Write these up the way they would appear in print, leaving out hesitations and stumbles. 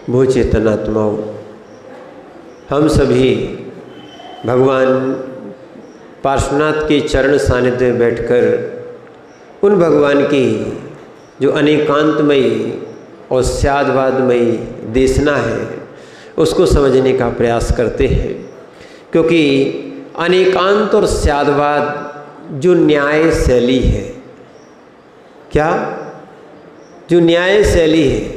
भू चेतनात्माओं, हम सभी भगवान पार्श्वनाथ के चरण सानिध्य में बैठकर उन भगवान की जो अनेकांतमयी और स्यादवादमयी देशना है उसको समझने का प्रयास करते हैं, क्योंकि अनेकांत और स्यादवाद जो न्याय शैली है, क्या जो न्याय शैली है,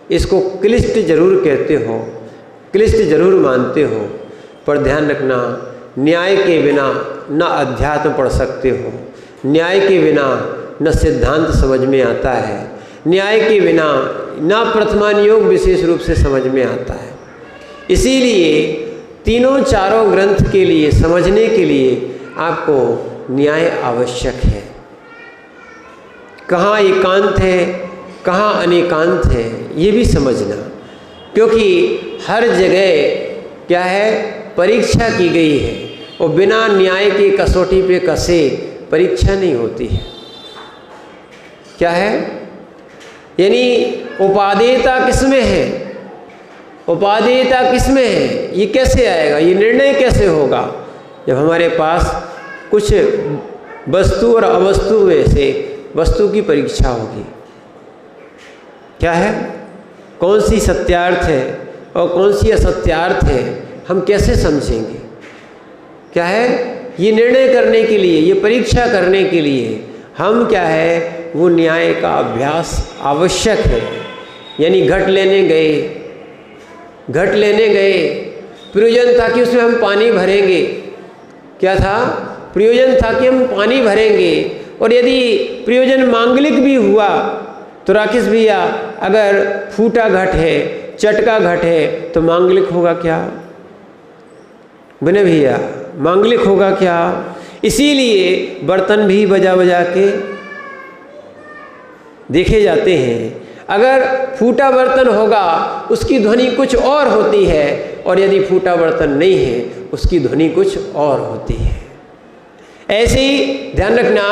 इसको क्लिष्ट जरूर कहते हो, क्लिष्ट जरूर मानते हो, पर ध्यान रखना न्याय के बिना न अध्यात्म पढ़ सकते हो, न्याय के बिना न सिद्धांत समझ में आता है, न्याय के बिना न प्रथमानुयोग विशेष रूप से समझ में आता है। इसीलिए तीनों चारों ग्रंथ के लिए समझने के लिए आपको न्याय आवश्यक है। कहाँ एकांत है, कहाँ अनेकांत है, ये भी समझना, क्योंकि हर जगह क्या है परीक्षा की गई है और बिना न्याय की कसौटी पे कसे परीक्षा नहीं होती है। क्या है, यानी उपादेयता किसमें है, उपादेयता किसमें है, ये कैसे आएगा, ये निर्णय कैसे होगा जब हमारे पास कुछ वस्तु और अवस्तु में से वस्तु की परीक्षा होगी। क्या है, कौन सी सत्यार्थ है और कौन सी असत्यार्थ है, हम कैसे समझेंगे। क्या है, ये निर्णय करने के लिए, ये परीक्षा करने के लिए हम क्या है वो न्याय का अभ्यास आवश्यक है। यानी घट लेने गए, प्रयोजन था कि उसमें हम पानी भरेंगे। क्या था, प्रयोजन था कि हम पानी भरेंगे, और यदि प्रयोजन मांगलिक भी हुआ तो राकेश भैया अगर फूटा घट है, चटका घट है तो मांगलिक होगा क्या, बने भैया मांगलिक होगा क्या। इसीलिए बर्तन भी बजा बजा के देखे जाते हैं। अगर फूटा बर्तन होगा उसकी ध्वनि कुछ और होती है, और यदि फूटा बर्तन नहीं है उसकी ध्वनि कुछ और होती है। ऐसे ही ध्यान रखना,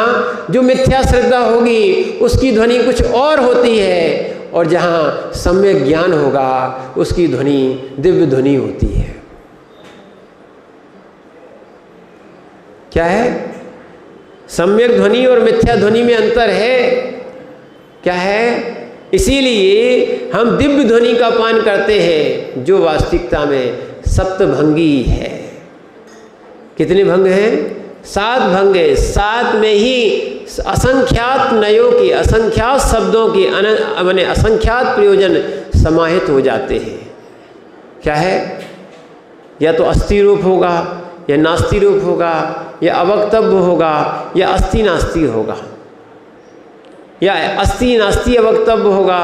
जो मिथ्या श्रद्धा होगी उसकी ध्वनि कुछ और होती है, और जहाँ सम्यक ज्ञान होगा उसकी ध्वनि दिव्य ध्वनि होती है। क्या है, सम्यक ध्वनि और मिथ्या ध्वनि में अंतर है। क्या है, इसीलिए हम दिव्य ध्वनि का पान करते हैं जो वास्तविकता में सप्तभंगी है। कितने भंग हैं, 7 भंग है। 7 में ही असंख्यात नयों की, असंख्यात शब्दों की माने असंख्यात प्रयोजन समाहित हो जाते हैं। क्या है, या तो अस्थि रूप होगा, या नास्ति रूप होगा, या अवक्तव्य होगा, या अस्थि नास्ति होगा, या अस्थि नास्ति अवक्तव्य होगा,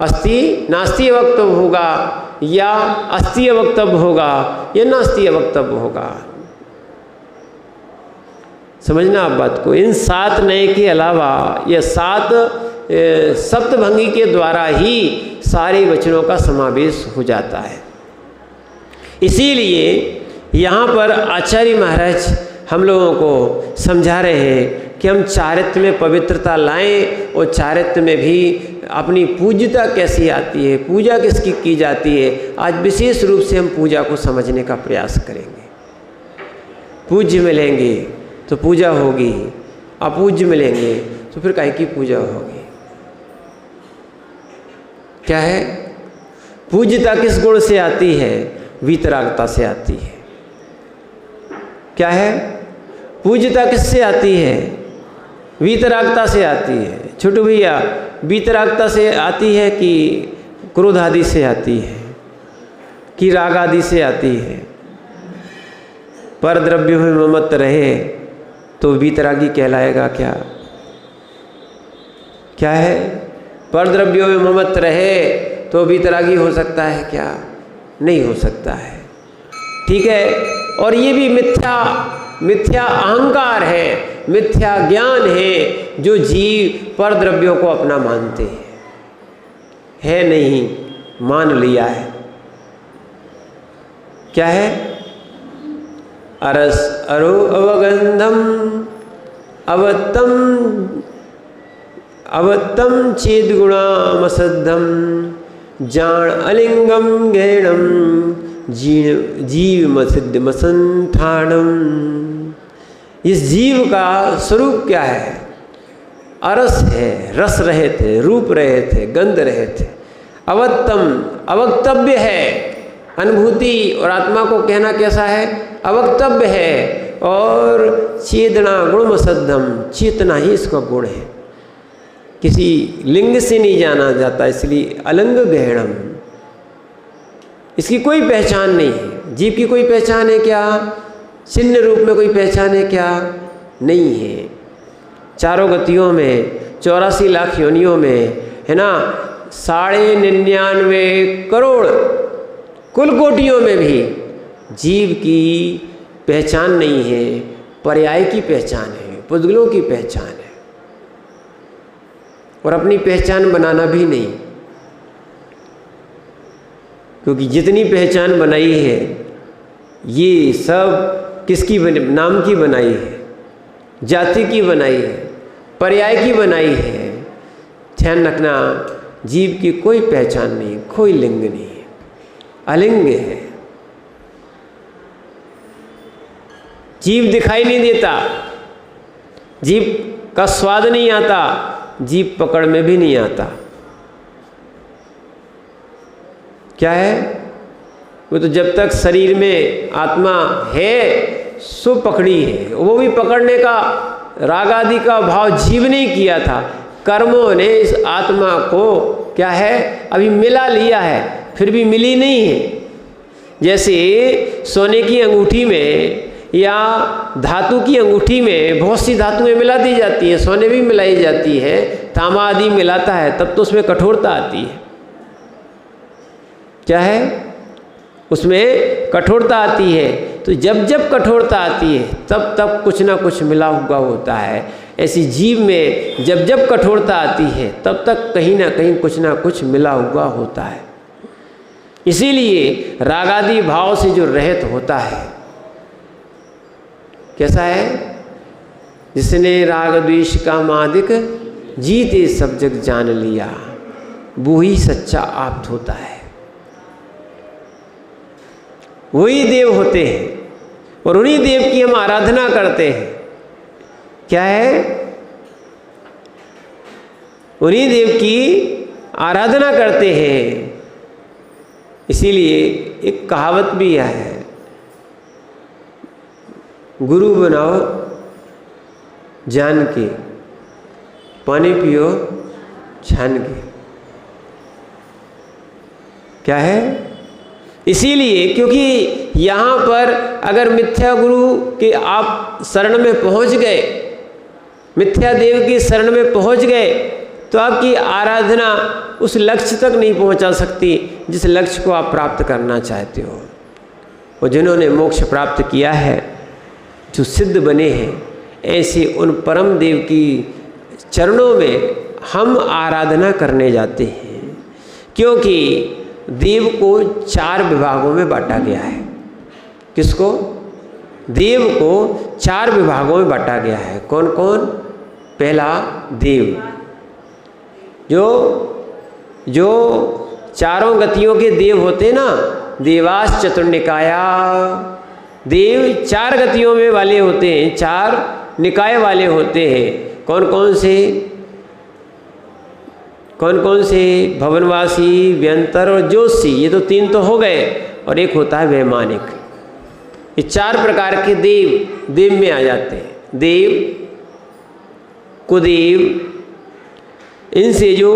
अस्थि नास्ति अवक्तव्य होगा, या अस्थि अवक्तव्य होगा, या नास्ति अवक्तव्य होगा। समझना आप बात को। इन 7 नए के अलावा यह 7 सप्तभंगी के द्वारा ही सारे वचनों का समावेश हो जाता है। इसीलिए यहाँ पर आचार्य महाराज हम लोगों को समझा रहे हैं कि हम चारित्र में पवित्रता लाएं, और चारित्र में भी अपनी पूज्यता कैसी आती है, पूजा किसकी की जाती है। आज विशेष रूप से हम पूजा को समझने का प्रयास करेंगे। पूज्य मिलेंगे तो पूजा होगी, अपूज्य मिलेंगे तो फिर काहे की पूजा होगी। क्या है, पूज्यता किस गुण से आती है, वीतरागता से आती है। क्या है, पूज्यता किससे आती है, वीतरागता से आती है। छोटू भैया, वीतरागता से आती है कि क्रोध आदि से आती है, कि राग आदि से आती है। पर द्रव्य में ममत्व रहे तो वीतरागी कहलाएगा क्या। क्या है, पर द्रव्यों में ममत्व रहे तो वीतरागी हो सकता है क्या, नहीं हो सकता है। ठीक है, और ये भी मिथ्या अहंकार है, मिथ्या ज्ञान है जो जीव पर द्रव्यों को अपना मानते हैं। है नहीं, मान लिया है। क्या है, अरस अरो अवगंधम अवत्तम चेद गुणामसद्धम जान अलिंगम गैणम जीव मसिद्ध मसंथाणम। इस जीव का स्वरूप क्या है? अरस है, रस रहित है, रूप रहित है, गंध रहित है, अवक्तम अवक्तव्य है। अनुभूति और आत्मा को कहना कैसा है? अवक्तव्य है। और चेतना गुणमसद्धम, चेतना ही इसका गुण है, किसी लिंग से नहीं जाना जाता, इसलिए अलंग गहणम। इसकी कोई पहचान नहीं है। जीव की कोई पहचान है क्या? चिन्ह रूप में कोई पहचान है क्या? नहीं है। चारों गतियों में, 84 लाख योनियों में, है ना, 99.99 करोड़ कुल कोटियों में भी जीव की पहचान नहीं है, पर्याय की पहचान है, पुद्गलों की पहचान है, और अपनी पहचान बनाना भी नहीं। क्योंकि जितनी पहचान बनाई है ये सब किसकी नाम की बनाई है? जाति की बनाई है, पर्याय की बनाई है। ध्यान रखना, जीव की कोई पहचान नहीं, कोई लिंग नहीं है, अलिंग है। जीव दिखाई नहीं देता, जीव का स्वाद नहीं आता, जीव पकड़ में भी नहीं आता। क्या है? वो तो जब तक शरीर में आत्मा है सो पकड़ी है। वो भी पकड़ने का राग आदि का भाव जीव ने किया था। कर्मों ने इस आत्मा को क्या है, अभी मिला लिया है, फिर भी मिली नहीं है। जैसे सोने की अंगूठी में या धातु की अंगूठी में बहुत सी धातुएं मिला दी जाती हैं, सोने भी मिलाई जाती है, तांबा आदि मिलाता है, तब तो उसमें कठोरता आती है। क्या है? उसमें कठोरता आती है। तो जब जब कठोरता आती है तब तब कुछ ना कुछ मिला हुआ होता है। ऐसी जीव में जब जब कठोरता आती है तब तक कहीं ना कहीं कुछ ना कुछ मिला हुआ होता है। इसीलिए रागादि भाव से जो रहित होता है, कैसा है? जिसने राग द्वेष का मादिक जीते सब जग जान लिया, वो ही सच्चा आप्त होता है। वही देव होते हैं और उन्हीं देव की हम आराधना करते हैं। क्या है? उन्हीं देव की आराधना करते हैं। इसीलिए एक कहावत भी है, गुरु बनाओ जान के, पानी पियो छान के। क्या है? इसीलिए क्योंकि यहाँ पर अगर मिथ्या गुरु के आप शरण में पहुँच गए, मिथ्या देव की शरण में पहुँच गए, तो आपकी आराधना उस लक्ष्य तक नहीं पहुँचा सकती जिस लक्ष्य को आप प्राप्त करना चाहते हो। और जिन्होंने मोक्ष प्राप्त किया है, जो सिद्ध बने हैं, ऐसे उन परम देव की चरणों में हम आराधना करने जाते हैं। क्योंकि देव को 4 विभागों में बांटा गया है। किसको? देव को 4 विभागों में बांटा गया है। कौन कौन? पहला देव, जो चारों गतियों के देव होते हैं ना, देवास चतुर्निकाया। देव 4 गतियों में वाले होते हैं, 4 निकाय वाले होते हैं। कौन कौन से? कौन कौन से? भवनवासी, व्यंतर और ज्योतिषी। ये तो 3 तो हो गए, और एक होता है वैमानिक। ये 4 प्रकार के देव में आ जाते हैं। देव, कुदेव, इनसे जो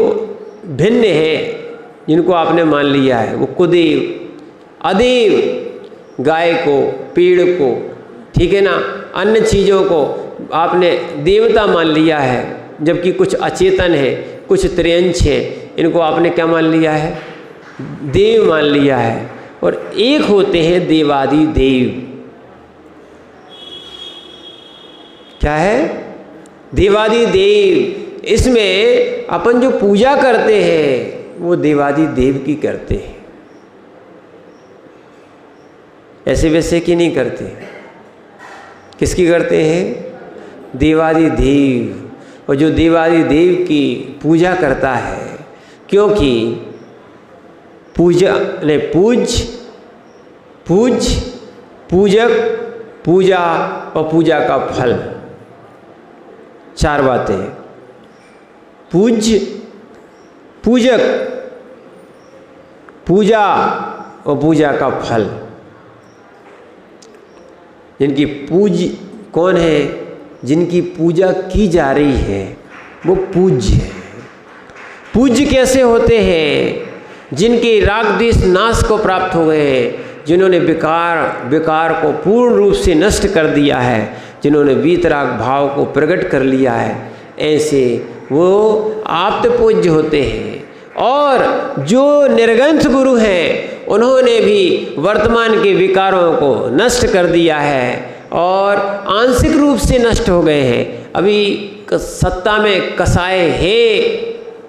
भिन्न है, जिनको आपने मान लिया है, वो कुदेव। अदेव, गाय को, पेड़ को, ठीक है ना, अन्य चीज़ों को आपने देवता मान लिया है, जबकि कुछ अचेतन है, कुछ त्रियंश है, इनको आपने क्या मान लिया है? देव मान लिया है। और एक होते हैं देवादि देव। क्या है? देवादि देव। इसमें अपन जो पूजा करते हैं वो देवादि देव की करते हैं, ऐसे वैसे की नहीं करते। किसकी करते हैं? देवादि देव। और जो देवादि देव की पूजा करता है, क्योंकि पूजा नहीं, पूजक, पूजा और पूजा का फल, 4 बातें। पूजक, पूजा और पूजा का फल। जिनकी कौन है? जिनकी पूजा की जा रही है वो पूज्य है। पूज्य कैसे होते हैं? जिनके राग द्वेष नाश को प्राप्त हो गए हैं, जिन्होंने विकार को पूर्ण रूप से नष्ट कर दिया है, जिन्होंने वीतराग भाव को प्रकट कर लिया है, ऐसे वो आप्त पूज्य होते हैं। और जो निर्ग्रंथ गुरु हैं उन्होंने भी वर्तमान के विकारों को नष्ट कर दिया है और आंशिक रूप से नष्ट हो गए हैं। अभी सत्ता में कसाय है,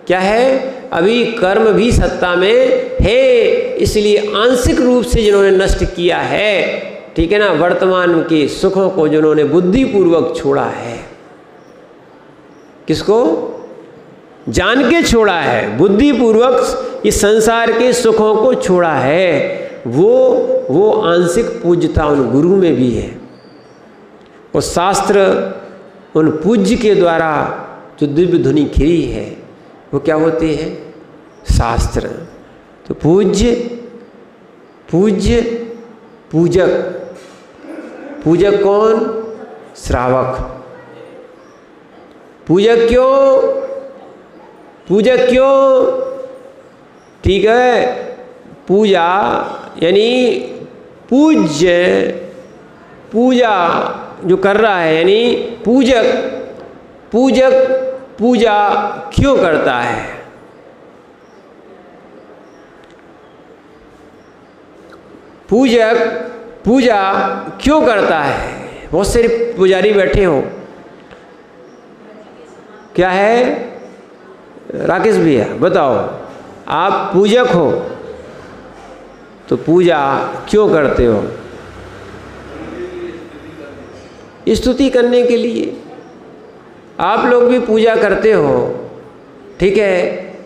क्या है? अभी कर्म भी सत्ता में है, इसलिए आंशिक रूप से जिन्होंने नष्ट किया है, ठीक है ना, वर्तमान के सुखों को जिन्होंने बुद्धिपूर्वक छोड़ा है। किसको? जान के छोड़ा है, बुद्धिपूर्वक इस संसार के सुखों को छोड़ा है। वो आंशिक पूज्यता उन गुरु में भी है। और शास्त्र उन पूज्य के द्वारा जो दिव्य ध्वनि खिली है वो क्या होते हैं? शास्त्र। तो पूज्य, पूजक। पूजक कौन? श्रावक। पूजक क्यों? ठीक है, पूजा यानी पूजा जो कर रहा है, यानी पूजक पूजा क्यों करता है? पूजा क्यों करता है? बहुत सारे पुजारी बैठे हो, क्या है? राकेश भैया बताओ, आप पूजक हो तो पूजा क्यों करते हो? स्तुति करने के लिए। आप लोग भी पूजा करते हो, ठीक है,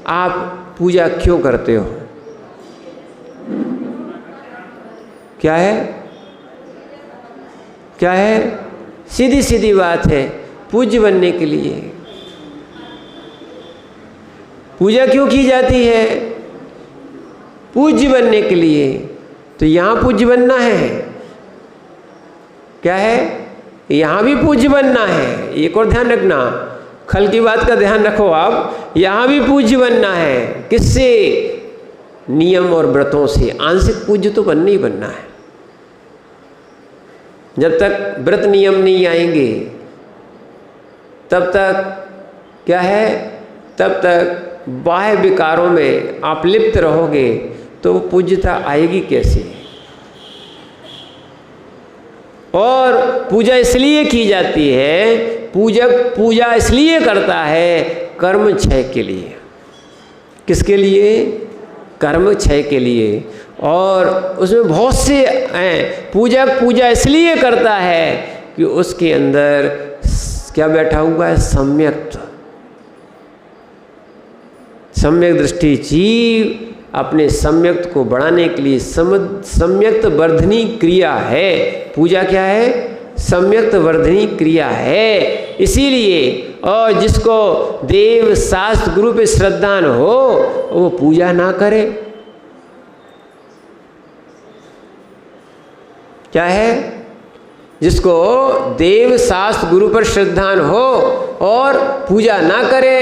आप पूजा क्यों करते हो? क्या है? सीधी सीधी बात है, पूज्य बनने के लिए। पूजा क्यों की जाती है? पूज्य बनने के लिए। तो यहाँ पूज्य बनना है, क्या है? यहाँ भी पूज्य बनना है। एक और ध्यान रखना, कल की बात का ध्यान रखो आप। यहाँ भी पूज्य बनना है। किससे? नियम और व्रतों से। आंशिक पूज्य तो बनना ही बनना है। जब तक व्रत नियम नहीं आएंगे तब तक क्या है? तब तक बाह्य विकारों में आप लिप्त रहोगे तो पूज्यता आएगी कैसे? और पूजा इसलिए की जाती है, पूजक पूजा इसलिए करता है कर्म क्षय के लिए। किसके लिए? कर्म क्षय के लिए। और उसमें बहुत से हैं। पूजक पूजा इसलिए करता है कि उसके अंदर क्या बैठा हुआ है? सम्यक दृष्टि। जीव अपने सम्यक्त को बढ़ाने के लिए सम्यक्त वर्धनी क्रिया है। पूजा क्या है? सम्यक्त वर्धनी क्रिया है। इसीलिए और जिसको देव शास्त्र गुरु पे श्रद्धा न हो वो पूजा ना करे। क्या है? जिसको देव शास्त्र गुरु पर श्रद्धा न हो और पूजा ना करे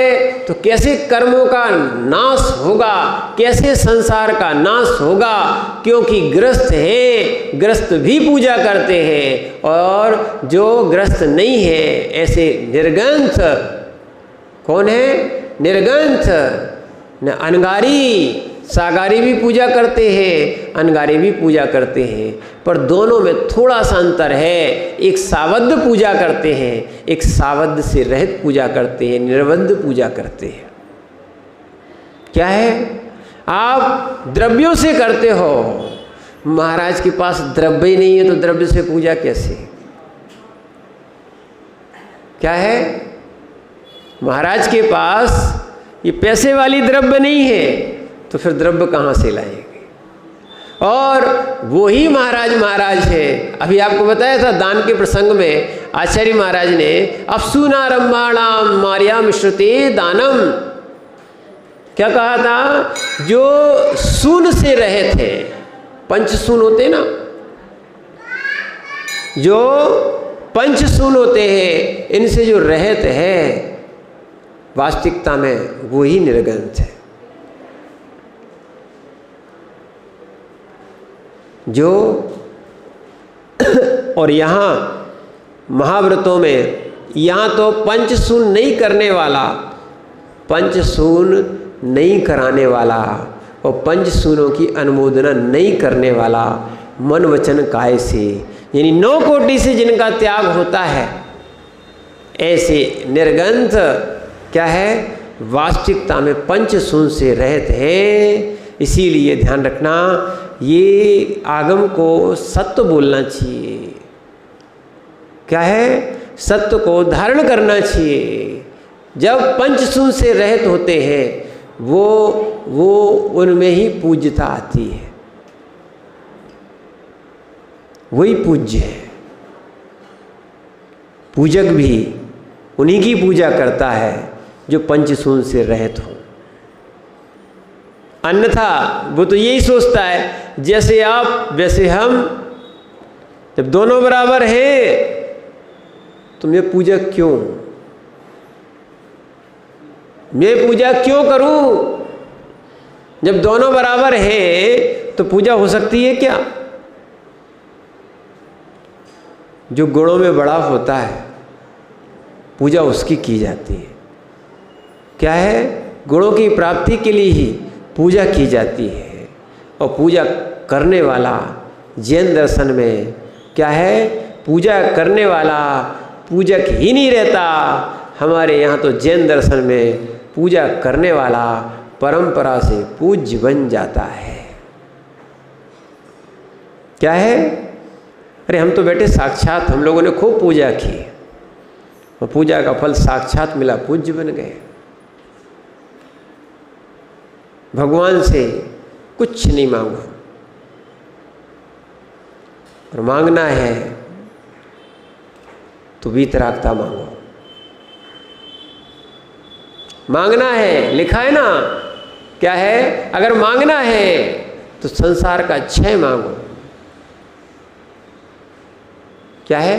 तो कैसे कर्मों का नाश होगा, कैसे संसार का नाश होगा? क्योंकि ग्रस्त है, ग्रस्त भी पूजा करते हैं और जो ग्रस्त नहीं है ऐसे निर्ग्रंथ। कौन है? निर्ग्रंथ। अनगारी सागारी भी पूजा करते हैं, अनगारी भी पूजा करते हैं, पर दोनों में थोड़ा सा अंतर है। एक सावद्ध पूजा करते हैं, एक सावद्ध से रहित पूजा करते हैं, निर्बद्ध पूजा करते हैं। क्या है? आप द्रव्यों से करते हो। महाराज के पास द्रव्य ही नहीं है तो द्रव्य से पूजा कैसे? क्या है? महाराज के पास ये पैसे वाली द्रव्य नहीं है तो फिर द्रव्य कहाँ से लाएंगे? और वो ही महाराज है। अभी आपको बताया था दान के प्रसंग में आचार्य महाराज ने अप्सूनारंभाणाम मार्याम श्रुते दानम, क्या कहा था? जो सून से रहे थे, पंचसून होते ना, जो पंचसून होते हैं, इनसे जो रहत है वास्तविकता में वो ही निर्गंथ है। जो और यहाँ महाव्रतों में यहाँ तो पंचसून नहीं करने वाला, पंचसून नहीं कराने वाला और पंचसूनों की अनुमोदना नहीं करने वाला मन वचन काय से, यानी 9 कोटि से जिनका त्याग होता है, ऐसे निर्गंथ क्या है? वास्तविकता में पंचसून से रहते हैं। इसीलिए ध्यान रखना, ये आगम को सत्य बोलना चाहिए। क्या है? सत्य को धारण करना चाहिए। जब पंचसून से रहित होते हैं वो उनमें ही पूज्यता आती है, वही पूज्य है। पूजक भी उन्हीं की पूजा करता है जो पंचसून से रहित हो। अन्यथा वो तो यही सोचता है जैसे आप वैसे हम, जब दोनों बराबर हैं तो मैं पूजा क्यों, मैं पूजा क्यों करूं? जब दोनों बराबर हैं तो पूजा हो सकती है क्या? जो गुणों में बड़ा होता है पूजा उसकी की जाती है। क्या है? गुणों की प्राप्ति के लिए ही पूजा की जाती है। और पूजा करने वाला जैन दर्शन में क्या है? पूजा करने वाला पूजक ही नहीं रहता। हमारे यहाँ तो जैन दर्शन में पूजा करने वाला परंपरा से पूज्य बन जाता है। क्या है? अरे हम तो बेटे साक्षात, हम लोगों ने खूब पूजा की और पूजा का फल साक्षात मिला, पूज्य बन गए। भगवान से कुछ नहीं मांगो, और मांगना है तो वीतरागता मांगो। मांगना है, लिखा है ना, क्या है? अगर मांगना है तो संसार का क्षय मांगो। क्या है?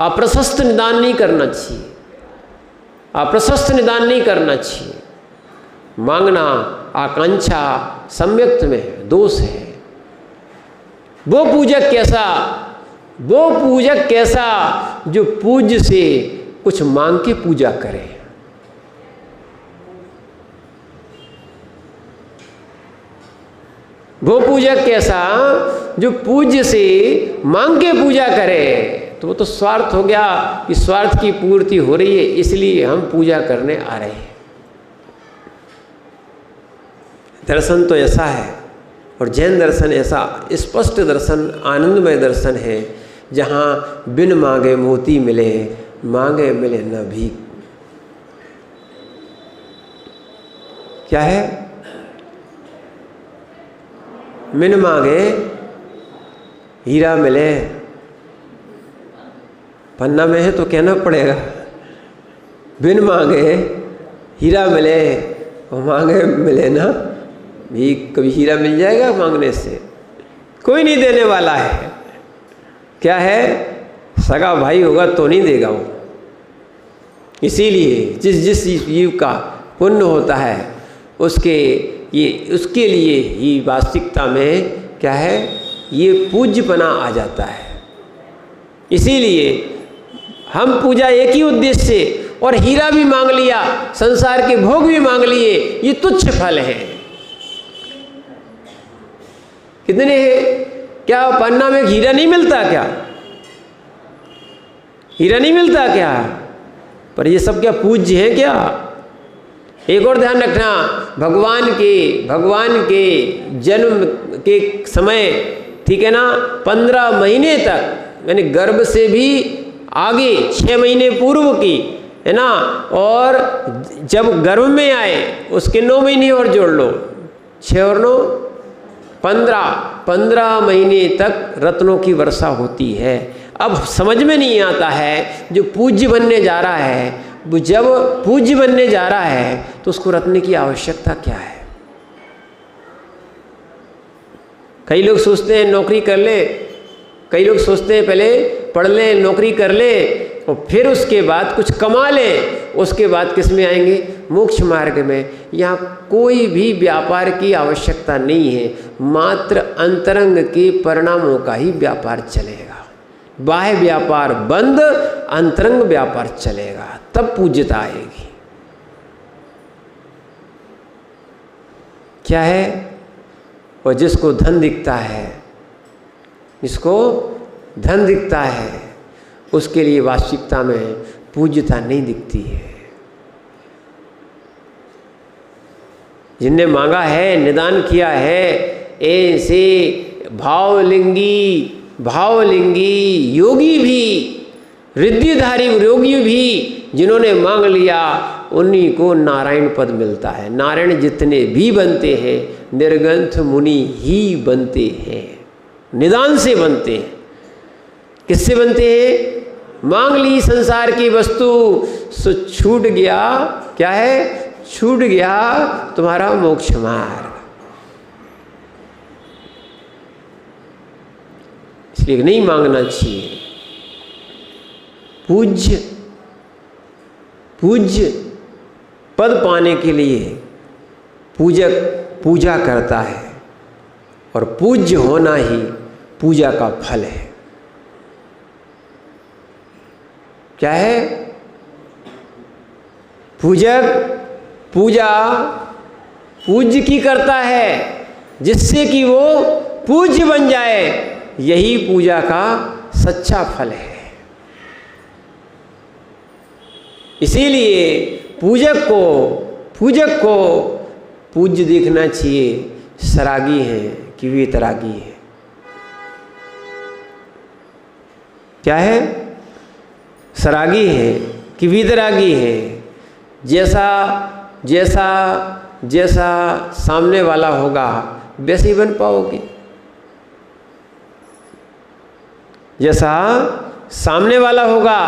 अप्रशस्त निदान नहीं करना चाहिए, अप्रशस्त निदान नहीं करना चाहिए। मांगना आकांक्षा सम्यक्त में दोष है। वो पूजक कैसा, वो पूजक कैसा जो पूज्य से कुछ मांग के पूजा करे। वो पूजक कैसा जो पूज्य से मांग के पूजा करे। तो वो तो स्वार्थ हो गया कि स्वार्थ की पूर्ति हो रही है इसलिए हम पूजा करने आ रहे हैं। दर्शन तो ऐसा है, और जैन दर्शन ऐसा स्पष्ट दर्शन, आनंदमय दर्शन है, जहाँ बिन मांगे मोती मिले, मांगे मिले न भीख। क्या है? बिन मांगे हीरा मिले, पन्ना में है तो कहना पड़ेगा, बिन मांगे हीरा मिले और मांगे मिले ना भीख। कभी हीरा मिल जाएगा मांगने से? कोई नहीं देने वाला है। क्या है? सगा भाई होगा तो नहीं देगा वो। इसीलिए जिस जीव का पुण्य होता है उसके लिए ही वास्तविकता में क्या है? ये पूज्यपना आ जाता है। इसीलिए हम पूजा एक ही उद्देश्य से, और हीरा भी मांग लिया, संसार के भोग भी मांग लिए, ये तुच्छ फल है। कितने हैं? क्या पन्ना में हीरा नहीं मिलता क्या? हीरा नहीं मिलता क्या? पर ये सब क्या पूज्य है क्या? एक और ध्यान रखना, भगवान के जन्म के समय, ठीक है ना, 15 महीने तक, यानी गर्भ से भी आगे 6 महीने पूर्व की, है ना, और जब गर्भ में आए उसके 9 महीने और जोड़ लो, 6 और 9 15 महीने तक रत्नों की वर्षा होती है। अब समझ में नहीं आता है, जो पूज्य बनने जा रहा है, जब पूज्य बनने जा रहा है तो उसको रत्न की आवश्यकता क्या है। कई लोग सोचते हैं नौकरी कर ले, कई लोग सोचते हैं पहले पढ़ ले, नौकरी कर ले और फिर उसके बाद कुछ कमा ले, उसके बाद किस में आएंगे, मोक्ष मार्ग में। यहाँ कोई भी व्यापार की आवश्यकता नहीं है, मात्र अंतरंग के परिणामों का ही व्यापार चलेगा। बाह्य व्यापार बंद, अंतरंग व्यापार चलेगा, तब पूज्यता आएगी। क्या है? और जिसको धन दिखता है, जिसको धन दिखता है, उसके लिए वास्तविकता में पूज्यता नहीं दिखती है। जिनने मांगा है, निदान किया है, ऐसे भावलिंगी योगी भी, रिद्धिधारी योगी भी जिन्होंने मांग लिया, उन्हीं को नारायण पद मिलता है। नारायण जितने भी बनते हैं निर्ग्रंथ मुनि ही बनते हैं, निदान से बनते हैं। किससे बनते हैं? मांग ली संसार की वस्तु, सो छूट गया, क्या है? छूट गया तुम्हारा मोक्ष मार्ग। इसलिए नहीं मांगना चाहिए। पूज्य पद पाने के लिए पूजक पूजा करता है, और पूज्य होना ही पूजा का फल है। क्या है? पूजक पूजा पूज्य की करता है, जिससे कि वो पूज्य बन जाए, यही पूजा का सच्चा फल है। इसीलिए पूजक को पूज्य देखना चाहिए, सरागी है कि वीतरागी है। क्या है? सरागी है कि वीतरागी है। जैसा सामने वाला होगा वैसे ही बन पाओगे। जैसा सामने वाला होगा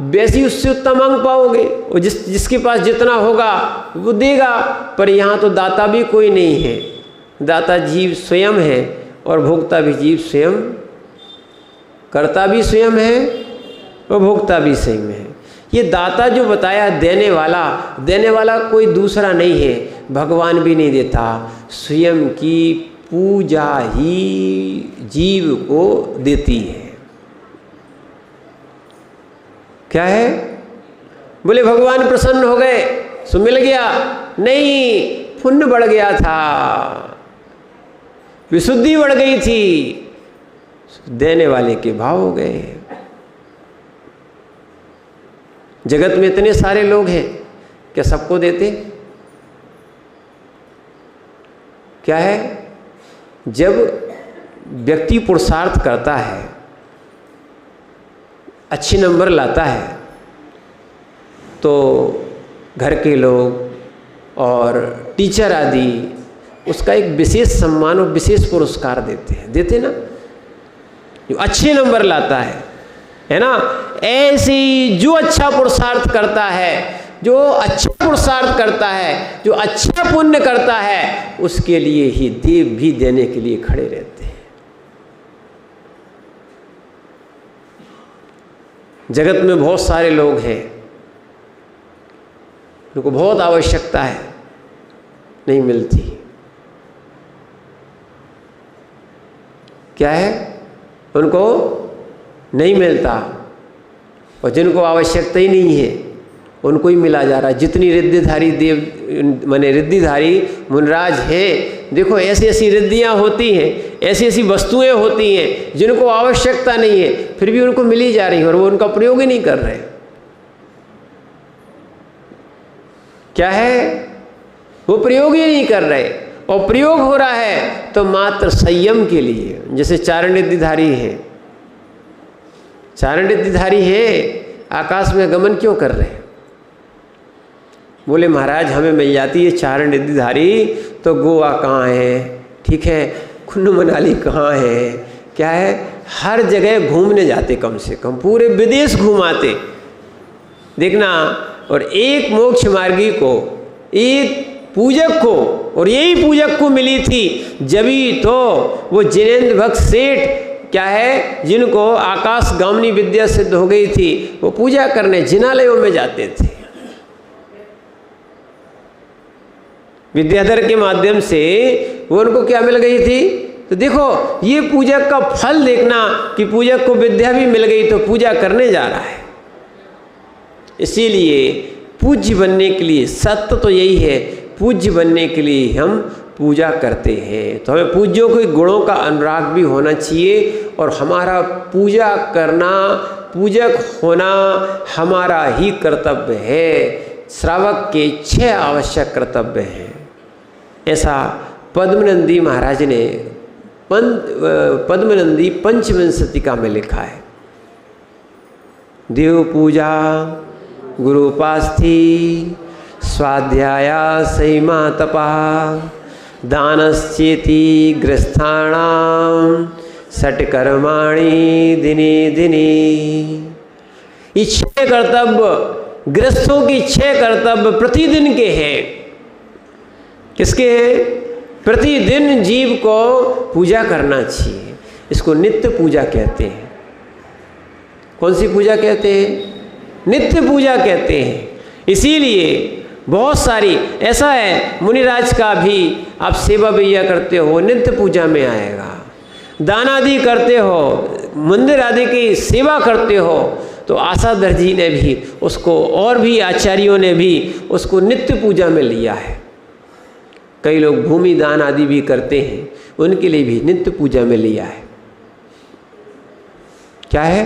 वैसे ही उससे उतना मांग पाओगे, और जिसके पास जितना होगा वो देगा। पर यहाँ तो दाता भी कोई नहीं है, दाता जीव स्वयं है और भोक्ता भी जीव स्वयं, कर्ता भी स्वयं है और भोक्ता भी स्वयं है। ये दाता जो बताया, देने वाला कोई दूसरा नहीं है, भगवान भी नहीं देता, स्वयं की पूजा ही जीव को देती है। क्या है? बोले भगवान प्रसन्न हो गए सो मिल गया, नहीं, पुण्य बढ़ गया था, विशुद्धि बढ़ गई थी, देने वाले के भाव हो गए। जगत में इतने सारे लोग हैं, क्या सबको देते? क्या है? जब व्यक्ति पुरुषार्थ करता है, अच्छे नंबर लाता है, तो घर के लोग और टीचर आदि उसका एक विशेष सम्मान और विशेष पुरस्कार देते ना, जो अच्छे नंबर लाता है ना। ऐसे ही जो अच्छा पुरुषार्थ करता है, जो अच्छा पुण्य करता है, उसके लिए ही देव भी देने के लिए खड़े रहते हैं। जगत में बहुत सारे लोग हैं, उनको बहुत आवश्यकता है, नहीं मिलती। क्या है? उनको नहीं मिलता, और जिनको आवश्यकता ही नहीं है उनको ही मिला जा रहा है। जितनी रिद्धिधारी देव माने रिद्धिधारी मुनराज हैं, देखो ऐसी ऐसी रिद्धियाँ होती हैं, ऐसी ऐसी वस्तुएं होती हैं जिनको आवश्यकता नहीं है, फिर भी उनको मिली जा रही है और वो उनका प्रयोग ही नहीं कर रहे। क्या है? वो प्रयोग ही नहीं कर रहे, और प्रयोग हो रहा है तो मात्र संयम के लिए। जैसे चारण रिद्धिधारी है, चारण रिद्धिधारी है, आकाश में गमन क्यों कर रहे हैं? बोले महाराज हमें मिल जाती है चारण रिद्धिधारी तो गोवा कहाँ है, ठीक है, कुल्लू मनाली कहाँ है, क्या है, हर जगह घूमने जाते, कम से कम पूरे विदेश घुमाते, देखना। और एक मोक्ष मार्गी को, एक पूजक को, और यही पूजक को मिली थी, जभी तो वो जिनेंद्र भक्त सेठ क्या है, जिनको आकाश गामनी विद्या सिद्ध हो गई थी, वो पूजा करने जिनालयों में जाते थे। विद्याधर के माध्यम से वो उनको क्या मिल गई थी, तो देखो ये पूजक का फल देखना कि पूजक को विद्या भी मिल गई तो पूजा करने जा रहा है। इसीलिए पूज्य बनने के लिए, सत्य तो यही है, पूज्य बनने के लिए हम पूजा करते हैं। तो हमें पूज्यों के गुणों का अनुराग भी होना चाहिए, और हमारा पूजा करना, पूजक होना हमारा ही कर्तव्य है। श्रावक के 6 आवश्यक कर्तव्य हैं। ऐसा पद्मनंदी महाराज ने पद्मनंदी पंचविंशतिका में लिखा है। देव पूजा, गुरुपास्थि, स्वाध्याया संयमा तपा, दानश्चेति गृहस्थाणाम षट्कर्माणि दिने दिने। ये 6 कर्तव्य गृहस्थों की 6 कर्तव्य प्रतिदिन के हैं। किसके हैं? प्रतिदिन जीव को पूजा करना चाहिए। इसको नित्य पूजा कहते हैं। कौन सी पूजा कहते हैं? नित्य पूजा कहते हैं। इसीलिए बहुत सारी, ऐसा है मुनिराज का भी आप सेवा भैया करते हो, नित्य पूजा में आएगा। दान आदि करते हो, मंदिर आदि की सेवा करते हो, तो आशाधर जी ने भी उसको, और भी आचार्यों ने भी उसको नित्य पूजा में लिया है। कई लोग भूमि दान आदि भी करते हैं, उनके लिए भी नित्य पूजा में लिया है। क्या है?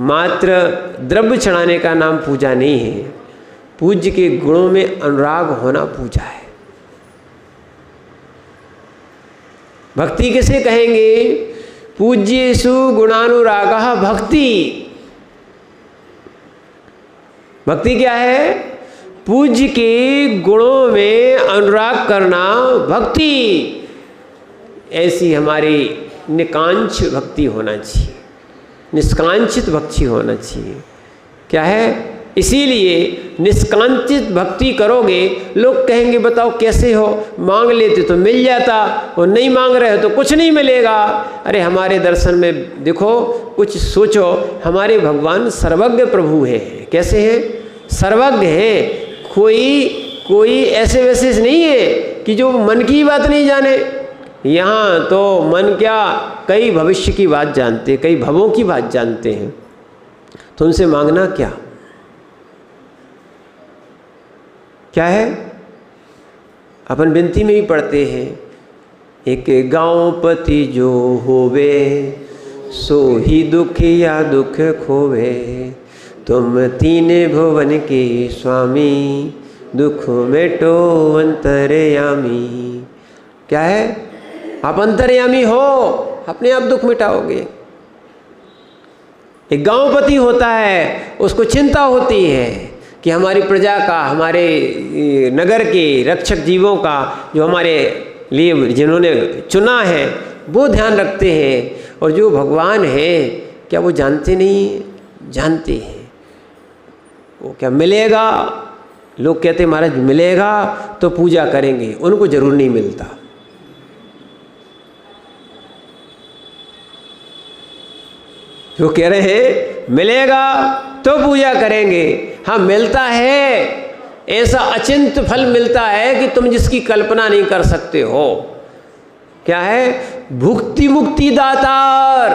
मात्र द्रव्य चढ़ाने का नाम पूजा नहीं है। पूज्य के गुणों में अनुराग होना पूजा है। भक्ति किसे कहेंगे? पूज्येषु गुणानुरागः भक्ति। भक्ति क्या है? पूज्य के गुणों में अनुराग करना भक्ति। ऐसी हमारी निकांक्ष भक्ति होना चाहिए, निष्कांक्षित भक्ति होना चाहिए। क्या है? इसीलिए निष्कांक्षित भक्ति करोगे, लोग कहेंगे बताओ कैसे हो, मांग लेते तो मिल जाता, और नहीं मांग रहे हो तो कुछ नहीं मिलेगा। अरे हमारे दर्शन में देखो, कुछ सोचो, हमारे भगवान सर्वज्ञ प्रभु हैं। कैसे हैं? सर्वज्ञ हैं। कोई ऐसे वैसे नहीं है कि जो मन की बात नहीं जाने। यहाँ तो मन क्या, कई भविष्य की बात जानते, कई भवों की बात जानते हैं। तो उनसे मांगना क्या? क्या है? अपन विनती में भी पढ़ते हैं, एक गांवपति जो होवे, सो ही दुख या दुख खोवे। तुम 3 भुवन के स्वामी, दुख मेटो अंतर्यामी। क्या है? आप अंतर्यामी हो, अपने आप दुख मिटाओगे। एक गांवपति होता है, उसको चिंता होती है कि हमारी प्रजा का, हमारे नगर के रक्षक जीवों का, जो हमारे लिए जिन्होंने चुना है, वो ध्यान रखते हैं। और जो भगवान है, क्या वो जानते नहीं? जानते हैं। वो क्या मिलेगा? लोग कहते महाराज मिलेगा तो पूजा करेंगे, उनको जरूर नहीं मिलता। जो कह रहे हैं मिलेगा तो पूजा करेंगे, हाँ मिलता है। ऐसा अचिंत फल मिलता है कि तुम जिसकी कल्पना नहीं कर सकते हो। क्या है? भुक्ति मुक्ति दातार।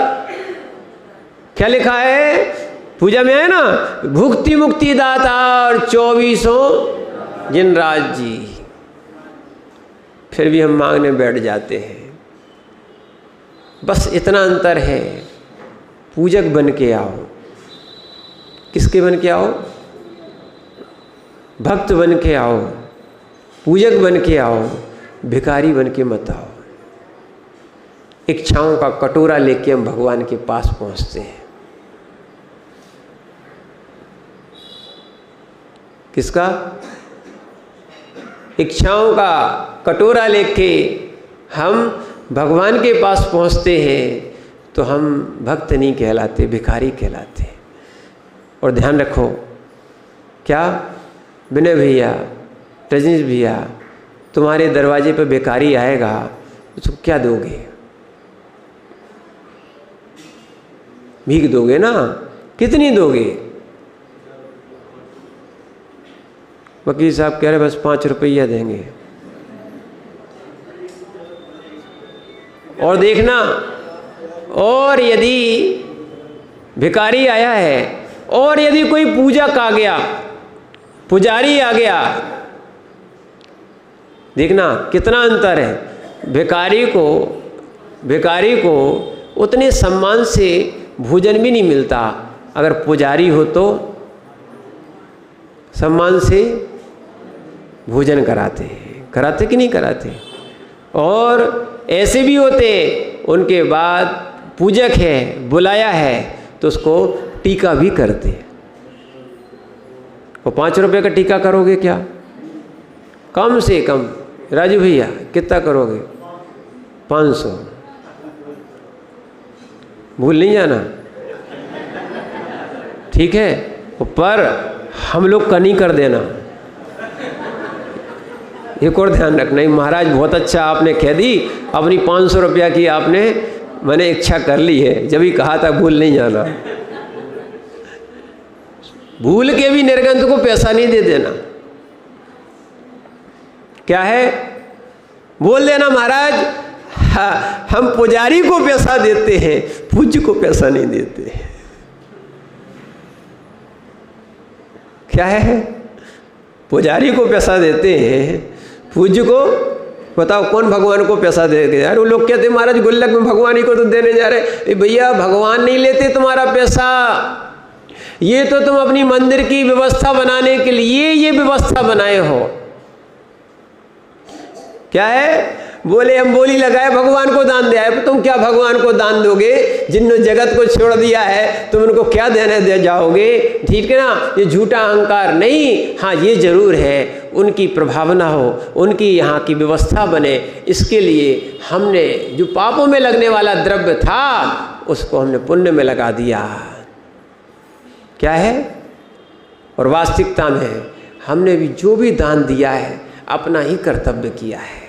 क्या लिखा है? पूजा में है ना, भुक्ति मुक्ति दातार 24 जिनराज जी। फिर भी हम मांगने बैठ जाते हैं। बस इतना अंतर है। पूजक बन के आओ। किसके बन के आओ? भक्त बन के आओ, पूजक बन के आओ, भिखारी बन के मत आओ। इच्छाओं का कटोरा लेके हम भगवान के पास पहुंचते हैं। किसका? इच्छाओं का कटोरा लेके हम भगवान के पास पहुँचते हैं तो हम भक्त नहीं कहलाते, भिखारी कहलाते। और ध्यान रखो, क्या विनय भैया, रजनीश भैया, तुम्हारे दरवाजे पे भिखारी आएगा तो क्या दोगे? भीख दोगे ना? कितनी दोगे? वकील साहब कह रहे बस 5 रुपया देंगे। और देखना, और यदि भिखारी आया है और यदि कोई पूजक आ गया, पुजारी आ गया, देखना कितना अंतर है। भिखारी को उतने सम्मान से भोजन भी नहीं मिलता, अगर पुजारी हो तो सम्मान से भोजन कराते कि नहीं कराते? और ऐसे भी होते, उनके बाद पूजक है, बुलाया है तो उसको टीका भी करते। वो 5 रुपये का टीका करोगे क्या? कम से कम राजू भैया कितना करोगे? 500। भूल नहीं जाना, ठीक है? पर हम लोग का नहीं कर देना। एक और ध्यान रखना, महाराज बहुत अच्छा आपने कह दी, अपनी 500 रुपया की आपने मैंने इच्छा कर ली है, जब ही कहा था भूल नहीं जाना। भूल के भी निर्गंथ को पैसा नहीं दे देना। क्या है? बोल देना महाराज हम पुजारी को पैसा देते हैं, पूज्य को पैसा नहीं देते। क्या है? पुजारी को पैसा देते हैं, पूज्य को बताओ कौन भगवान को पैसा देगा? यार वो लोग कहते महाराज गुल्लक में भगवान ही को तो देने जा रहे। भैया भगवान नहीं लेते तुम्हारा पैसा, ये तो तुम अपनी मंदिर की व्यवस्था बनाने के लिए ये व्यवस्था बनाए हो। क्या है? बोले हम बोली लगाए भगवान को दान दिया है। तुम क्या भगवान को दान दोगे? जिन्होंने जगत को छोड़ दिया है तुम उनको क्या देने दे जाओगे? ठीक है ना? ये झूठा अहंकार नहीं। हाँ ये जरूर है, उनकी प्रभावना हो, उनकी यहाँ की व्यवस्था बने, इसके लिए हमने जो पापों में लगने वाला द्रव्य था उसको हमने पुण्य में लगा दिया। क्या है? और वास्तविकता में हमने भी जो भी दान दिया है अपना ही कर्तव्य किया है।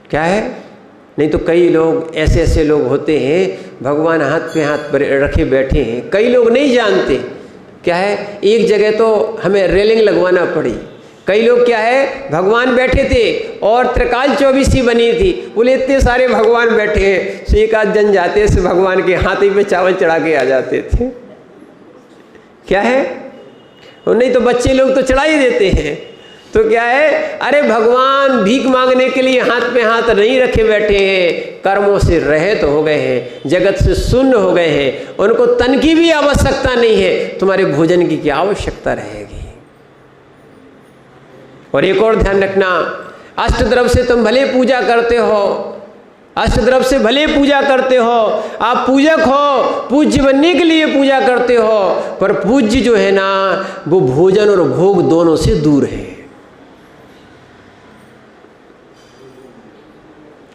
क्या है? नहीं तो कई लोग ऐसे लोग होते हैं, भगवान हाथ पे हाथ रखे बैठे हैं, कई लोग नहीं जानते। क्या है? एक जगह तो हमें रेलिंग लगवाना पड़ी। कई लोग क्या है, भगवान बैठे थे और त्रिकाल चौबीसी बनी थी, बोले इतने सारे भगवान बैठे हैं, तो एक आध जन जाते से भगवान के हाथी पे चावल चढ़ा के आ जाते थे। क्या है? और नहीं तो बच्चे लोग तो चढ़ा ही देते हैं। तो क्या है? अरे भगवान भीख मांगने के लिए हाथ पे हाथ नहीं रखे बैठे हैं, कर्मों से रहित हो गए हैं, जगत से शून्य हो गए हैं, उनको तन की भी आवश्यकता नहीं है, तुम्हारे भोजन की क्या आवश्यकता रहेगी? और एक और ध्यान रखना, अष्टद्रव्य से तुम भले पूजा करते हो, अष्टद्रव्य से भले पूजा करते हो, आप पूजक हो, पूज्य बनने के लिए पूजा करते हो, पर पूज्य जो है ना वो भोजन और भोग दोनों से दूर है।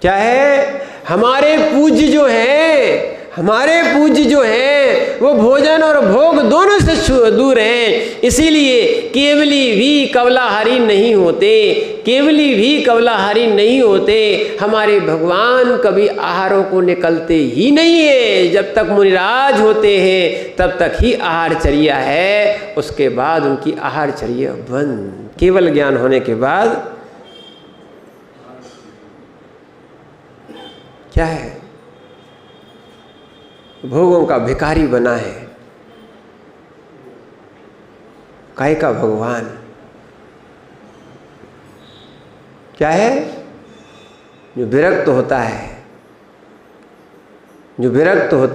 क्या है? हमारे पूज्य जो है वो भोजन और भोग दोनों से दूर हैं। इसीलिए केवली भी कवलाहारी नहीं होते, हमारे भगवान कभी आहारों को निकलते ही नहीं है। जब तक मुनिराज होते हैं तब तक ही आहारचर्या है, उसके बाद उनकी आहारचर्या बंद। केवल ज्ञान होने के बाद क्या है? भोगों का भिखारी बना है। काय का भगवान? क्या है? जो विरक्त होता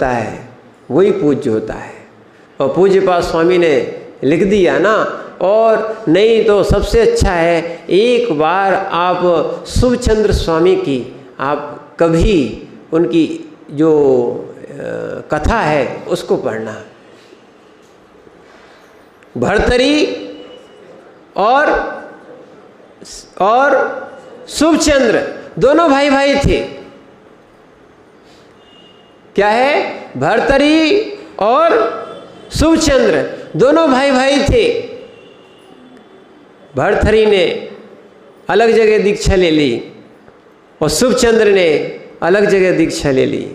है वही पूज्य होता है। और पूज्य पाद स्वामी ने लिख दिया ना, और नहीं तो सबसे अच्छा है एक बार आप शुभचंद्र स्वामी की आप कभी उनकी जो कथा है उसको पढ़ना। भर्तरी और शुभचंद्र, दोनों भाई भाई थे। क्या है? भर्तरी और शुभचंद्र दोनों भाई भाई थे। भर्तरी ने अलग जगह दीक्षा ले ली और शुभचंद्र ने अलग जगह दीक्षा ले ली।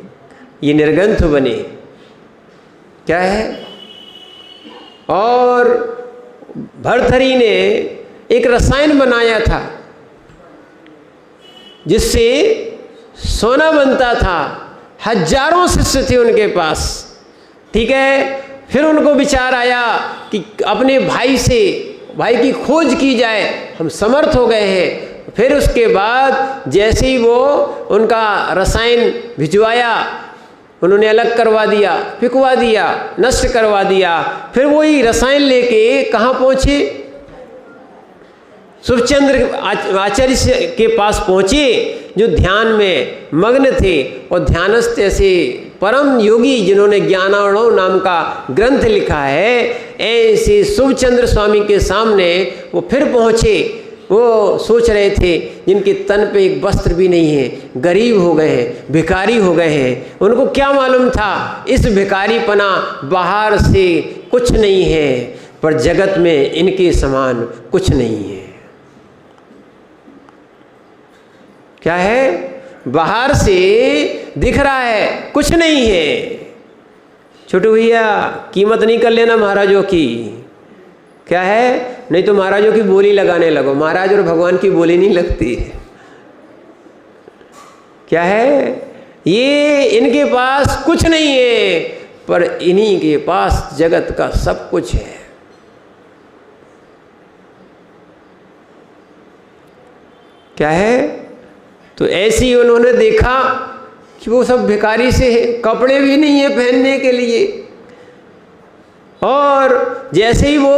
ये निर्ग्रंथ बने। क्या है? और भर्तरी ने एक रसायन बनाया था जिससे सोना बनता था। हजारों शिष्य थे उनके पास। ठीक है, फिर उनको विचार आया कि अपने भाई की खोज की जाए, हम समर्थ हो गए हैं। फिर उसके बाद जैसे ही वो उनका रसायन भिजवाया, उन्होंने अलग करवा दिया, फिकवा दिया, नष्ट करवा दिया। फिर वही रसायन लेके कहाँ पहुँचे? शुभचंद्र आचार्य के पास पहुँचे, जो ध्यान में मग्न थे और ध्यानस्थ ऐसे परम योगी जिन्होंने ज्ञानार्णव नाम का ग्रंथ लिखा है, ऐसे शुभचंद्र स्वामी के सामने वो फिर पहुँचे। वो सोच रहे थे जिनके तन पे एक वस्त्र भी नहीं है, गरीब हो गए हैं, भिखारी हो गए हैं। उनको क्या मालूम था इस भिखारीपना बाहर से कुछ नहीं है, पर जगत में इनके समान कुछ नहीं है। क्या है? बाहर से दिख रहा है, कुछ नहीं है। छोटू भैया, कीमत नहीं कर लेना महाराजों की। क्या है? नहीं तो महाराजों की बोली लगाने लगो। महाराज और भगवान की बोली नहीं लगती है। क्या है? ये इनके पास कुछ नहीं है, पर इन्हीं के पास जगत का सब कुछ है। क्या है? तो ऐसे ही उन्होंने देखा कि वो सब भिखारी से है, कपड़े भी नहीं है पहनने के लिए। और जैसे ही वो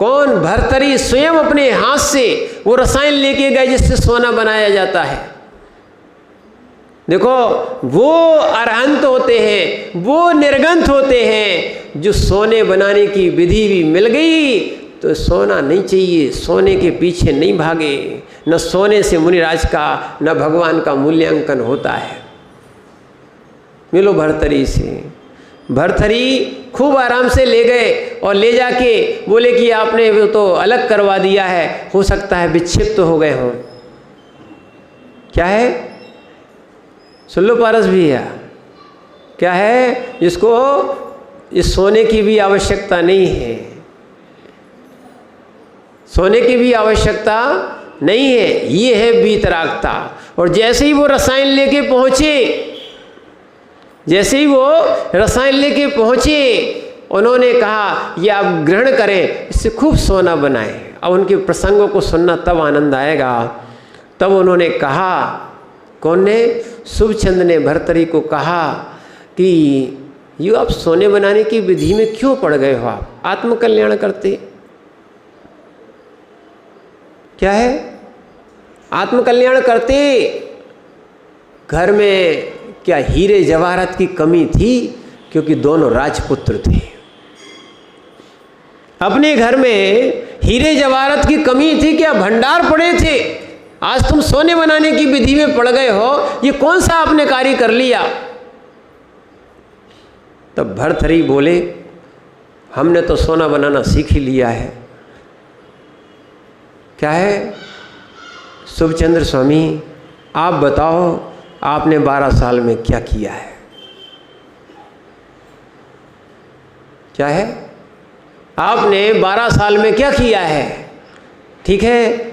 भर्तरी स्वयं अपने हाथ से वो रसायन लेके गए जिससे सोना बनाया जाता है। देखो, वो अरहंत होते हैं, वो निर्गंथ होते हैं, जो सोने बनाने की विधि भी मिल गई तो सोना नहीं चाहिए, सोने के पीछे नहीं भागे। न सोने से मुनिराज का न भगवान का मूल्यांकन होता है। मिलो भर्तरी से। भर्तरी खूब आराम से ले गए और ले जाके बोले कि आपने वो तो अलग करवा दिया है, हो सकता है विक्षिप्त हो गए हों। क्या है? सुन लो पारस भैया, क्या है? जिसको इस सोने की भी आवश्यकता नहीं है, सोने की भी आवश्यकता नहीं है, ये है वीतरागता। और जैसे ही वो रसायन लेके पहुँचे, उन्होंने कहा ये आप ग्रहण करें, इससे खूब सोना बनाएं। अब उनके प्रसंगों को सुनना तब आनंद आएगा। तब उन्होंने कहा, कौन ने? शुभचंद्र ने भर्तरी को कहा कि ये आप सोने बनाने की विधि में क्यों पड़ गए हो? आप आत्मकल्याण करते। क्या है? आत्मकल्याण करते। घर में क्या हीरे जवाहरात की कमी थी? क्योंकि दोनों राजपुत्र थे। अपने घर में हीरे जवाहरात की कमी थी क्या? भंडार पड़े थे। आज तुम सोने बनाने की विधि में पड़ गए हो, ये कौन सा आपने कार्य कर लिया? तब भर्तरी बोले, हमने तो सोना बनाना सीख ही लिया है। क्या है? शुभचंद्र स्वामी, आप बताओ, आपने 12 साल में क्या किया है? क्या है? आपने 12 साल में क्या किया है? ठीक है,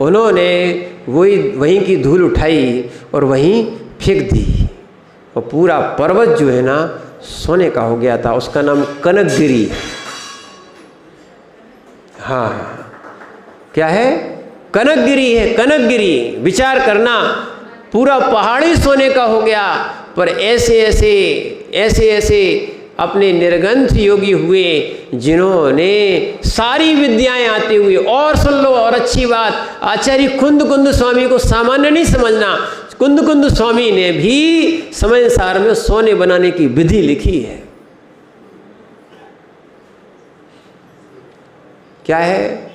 उन्होंने वहीं की धूल उठाई और वहीं फेंक दी, और पूरा पर्वत जो है ना सोने का हो गया था। उसका नाम कनकगिरी। हाँ, क्या है? कनकगिरी है, कनकगिरी। विचार करना, पूरा पहाड़ी सोने का हो गया। पर ऐसे ऐसे अपने निर्गंथ योगी हुए जिन्होंने सारी विद्याएं आते हुए। और सुन लो, और अच्छी बात, आचार्य कुंद स्वामी को सामान्य नहीं समझना। कुंद स्वामी ने भी समय सार में सोने बनाने की विधि लिखी है। क्या है?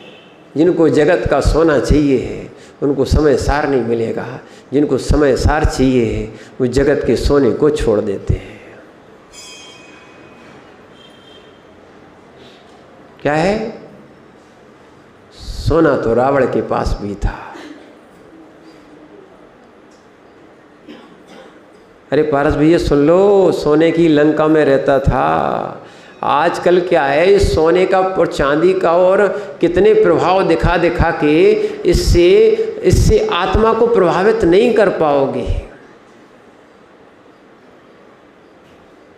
जिनको जगत का सोना चाहिए है उनको समय सार नहीं मिलेगा। जिनको समय सार चाहिए है वो जगत के सोने को छोड़ देते हैं। क्या है? सोना तो रावण के पास भी था। अरे पारस भैया सुन लो, सोने की लंका में रहता था। आजकल क्या है, इस सोने का और चांदी का और कितने प्रभाव दिखा दिखा के इससे आत्मा को प्रभावित नहीं कर पाओगे।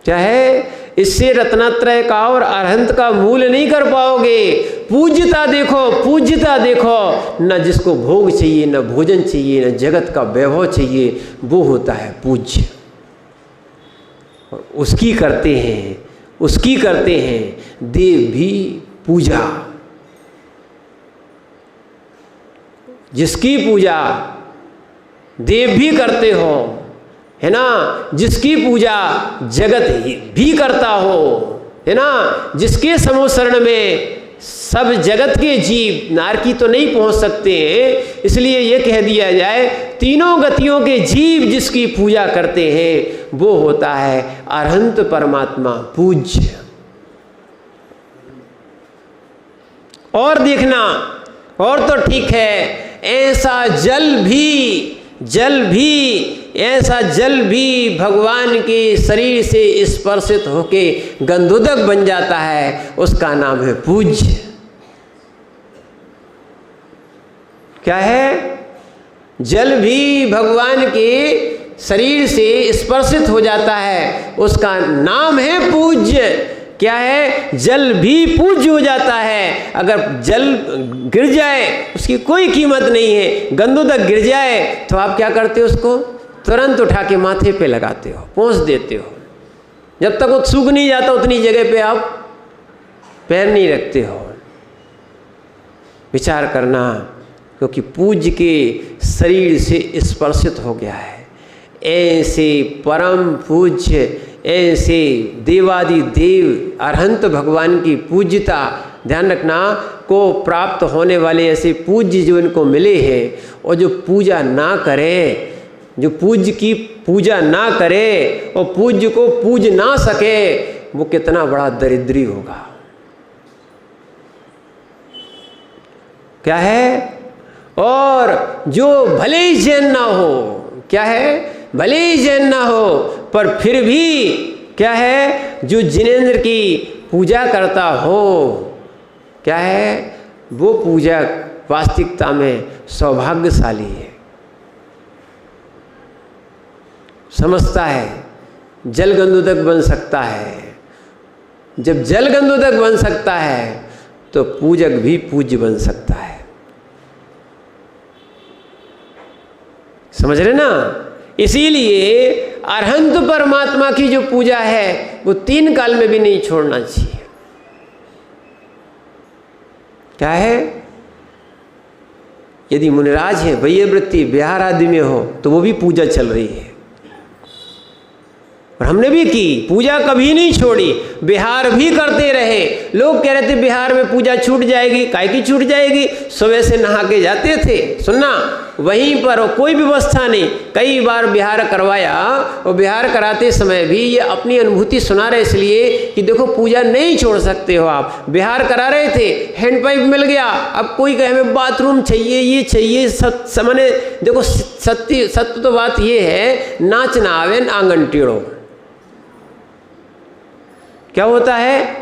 क्या है, इससे रत्नात्रय का और अरहंत का मूल नहीं कर पाओगे। पूज्यता देखो, पूज्यता देखो, न जिसको भोग चाहिए, न भोजन चाहिए, न जगत का वैभव चाहिए, वो होता है पूज्य। और उसकी करते हैं देव भी पूजा। जिसकी पूजा देव भी करते हो, है ना, जिसकी पूजा जगत भी करता हो, है ना, जिसके समोशरण में सब जगत के जीव, नारकी तो नहीं पहुंच सकते हैं, इसलिए ये कह दिया जाए तीनों गतियों के जीव जिसकी पूजा करते हैं वो होता है अरहंत परमात्मा पूज्य। और देखना, और तो ठीक है, ऐसा जल भी भगवान के शरीर से स्पर्शित होके गंधोदक बन जाता है, उसका नाम है पूज्य। क्या है? जल भी भगवान के शरीर से स्पर्शित हो जाता है, उसका नाम है पूज्य। क्या है? जल भी पूज्य हो जाता है। अगर जल गिर जाए उसकी कोई कीमत नहीं है। गंधोदक गिर जाए तो आप क्या करते हो? उसको तुरंत उठा के माथे पे लगाते हो, पोंछ देते हो। जब तक वो सूख नहीं जाता उतनी जगह पे आप पैर नहीं रखते हो। विचार करना, क्योंकि पूज्य के शरीर से स्पर्शित हो गया है। ऐसे परम पूज्य, ऐसे देवादि देव अरहंत भगवान की पूज्यता, ध्यान रखना, को प्राप्त होने वाले ऐसे पूज्य जो इनको मिले हैं, और जो पूजा ना करे, जो पूज्य की पूजा ना करे और पूज्य को पूज ना सके, वो कितना बड़ा दरिद्री होगा। क्या है? और जो भले ही जैन ना हो, क्या है, भले ही जैन ना हो, पर फिर भी क्या है, जो जिनेंद्र की पूजा करता हो, क्या है, वो पूजा वास्तविकता में सौभाग्यशाली है। समझता है जल गंधोदक बन सकता है। जब जल गंधोदक बन सकता है तो पूजक भी पूज्य बन सकता है। समझ रहे ना? इसीलिए अरहंत परमात्मा की जो पूजा है वो 3 काल में भी नहीं छोड़ना चाहिए। क्या है? यदि मुनिराज है, वैयवृत्ति विहार आदि में हो, तो वो भी पूजा चल रही है। और हमने भी की, पूजा कभी नहीं छोड़ी, बिहार भी करते रहे। लोग कह रहे थे बिहार में पूजा छूट जाएगी, काहे की छूट जाएगी? सुबह से नहा के जाते थे, सुनना, वहीं पर कोई व्यवस्था नहीं। कई बार बिहार करवाया, और बिहार कराते समय भी ये अपनी अनुभूति सुना रहे, इसलिए कि देखो पूजा नहीं छोड़ सकते हो आप। बिहार करा रहे थे, हैंडपाइप मिल गया, अब कोई कहे हमें बाथरूम चाहिए, ये चाहिए, सामने देखो सत्य तो बात ये है, नाच ना आवे आंगन टेढ़ो। क्या होता है?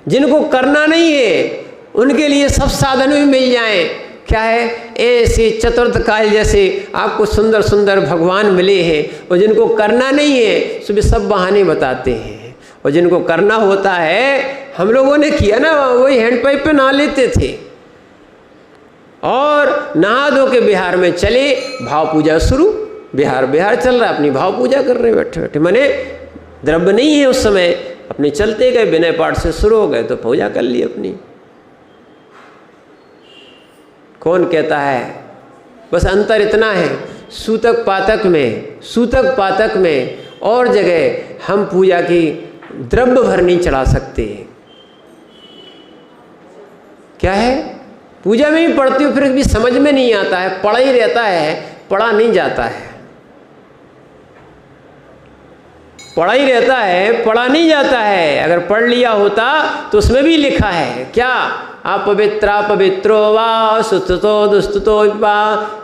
जिनको करना नहीं है उनके लिए सब साधन भी मिल जाएं। क्या है? ऐसे चतुर्थ काल जैसे आपको सुंदर सुंदर भगवान मिले हैं, और जिनको करना नहीं है सुबह सब बहाने बताते हैं। और जिनको करना होता है, हम लोगों ने किया ना, वही हैंडपाइप पे नहा लेते थे और नहा धो के बिहार में चले, भाव पूजा शुरू। बिहार चल रहा है, अपनी भाव पूजा कर रहे बैठे बैठे, माने द्रव्य नहीं है उस समय, अपने चलते गए, विनय पाठ से शुरू हो गए तो पूजा कर ली अपनी। कौन कहता है? बस अंतर इतना है, सूतक पातक में और जगह हम पूजा की द्रव्य भर नहीं चढ़ा सकते। क्या है? पूजा में भी पढ़ते हो फिर भी समझ में नहीं आता है, पढ़ा ही रहता है, पढ़ा नहीं जाता है, पढ़ा ही रहता है, पढ़ा नहीं जाता है। अगर पढ़ लिया होता तो उसमें भी लिखा है क्या, अपवित्रा पवित्रो वा सुस्तुतो दुस्तुतो वा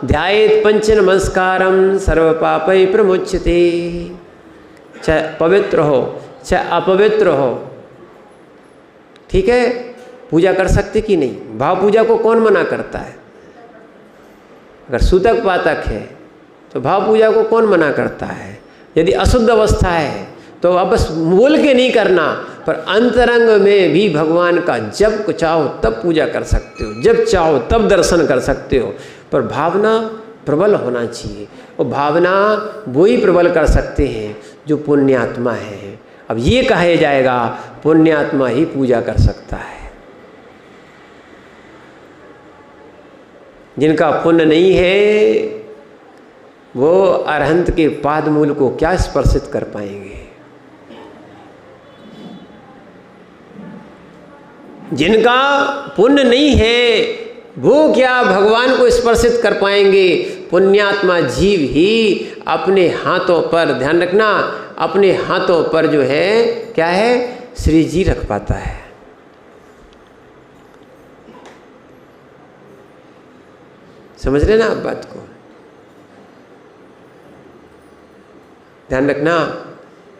ध्यायेत पंच नमस्कारम सर्व पापै प्रमुच्यते। चाहे पवित्र हो चाहे अपवित्र हो, ठीक है, पूजा कर सकते कि नहीं। भाव पूजा को कौन मना करता है? अगर सूतक पातक है तो भाव पूजा को कौन मना करता है? यदि अशुद्ध अवस्था है तो अब बस बोल के नहीं करना, पर अंतरंग में भी भगवान का जब चाहो तब पूजा कर सकते हो, जब चाहो तब दर्शन कर सकते हो, पर भावना प्रबल होना चाहिए। और भावना वो ही प्रबल कर सकते हैं जो पुण्यात्मा है। अब ये कहा जाएगा पुण्यात्मा ही पूजा कर सकता है। जिनका पुण्य नहीं है वो अरहंत के पाद मूल को क्या स्पर्शित कर पाएंगे। जिनका पुण्य नहीं है वो क्या भगवान को स्पर्शित कर पाएंगे। पुण्यात्मा जीव ही अपने हाथों पर, ध्यान रखना, अपने हाथों पर जो है क्या है, श्री जी रख पाता है। समझ रहे ना आप बात को? ध्यान रखना,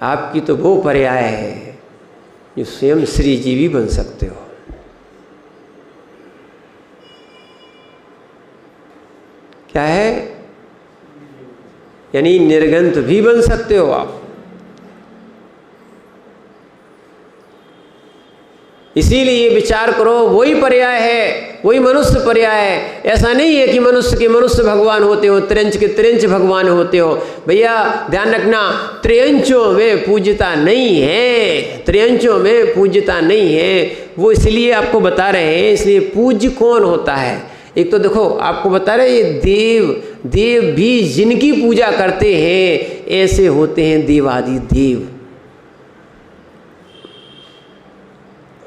आपकी तो वो पर्याय है जो स्वयं श्री जी भी बन सकते हो। क्या है? यानी निर्गंत भी बन सकते हो आप। इसीलिए विचार करो, वही पर्याय है, वही मनुष्य पर्याय है। ऐसा नहीं है कि मनुष्य के मनुष्य भगवान होते हो, त्रियंच के त्रियंच भगवान होते हो। भैया ध्यान रखना, त्रियंचों में पूज्यता नहीं है, त्रियंचों में पूज्यता नहीं है। वो इसलिए आपको बता रहे हैं। इसलिए पूज्य कौन होता है? एक तो देखो आपको बता रहे, ये देव भी जिनकी पूजा करते हैं ऐसे होते हैं देवादि देव।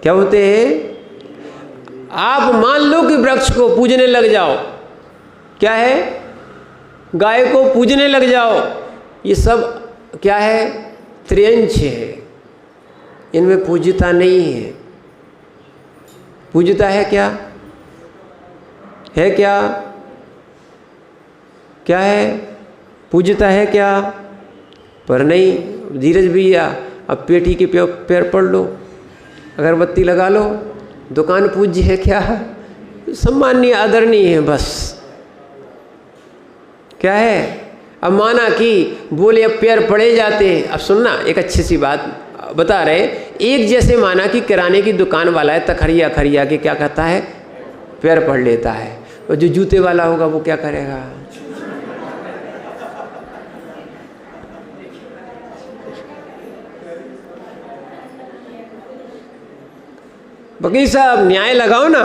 क्या होते हैं? आप मान लो कि वृक्ष को पूजने लग जाओ, क्या है, गाय को पूजने लग जाओ, ये सब क्या है, त्रियंच है, इनमें पूज्यता नहीं है। पूज्यता है क्या? है क्या? क्या है? पूज्यता है क्या? पर नहीं। धीरज भैया, अब पेटी के पैर पड़ लो, अगरबत्ती लगा लो, दुकान पूज्य है क्या? सम्माननीय आदरणीय है बस। क्या है? अब माना कि बोले अब पैर पड़े जाते हैं। अब सुनना, एक अच्छी सी बात बता रहे, एक जैसे माना कि किराने की दुकान वाला है, तखरिया खरिया के क्या कहता है, पैर पड़ लेता है। और जो जूते वाला होगा वो क्या करेगा? वकील साहब न्याय लगाओ ना।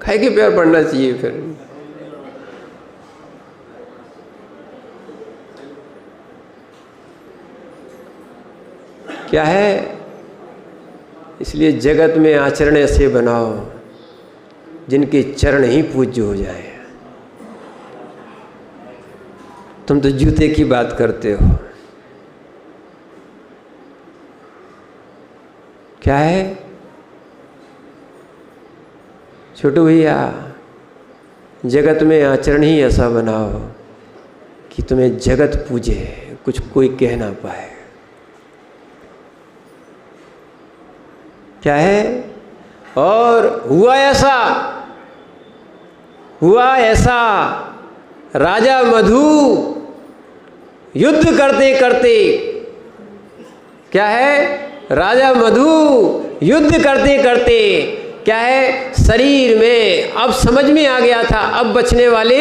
खाए के पैर पड़ना चाहिए फिर। क्या है? इसलिए जगत में आचरण ऐसे बनाओ जिनके चरण ही पूज्य हो जाए। तुम तो जूते की बात करते हो। क्या है? छोटू भैया, जगत में आचरण ही ऐसा बनाओ कि तुम्हें जगत पूजे, कुछ कोई कह ना पाए। क्या है? और हुआ ऐसा राजा मधु युद्ध करते करते, क्या है, राजा मधु युद्ध करते करते क्या है, शरीर में अब समझ में आ गया था अब बचने वाले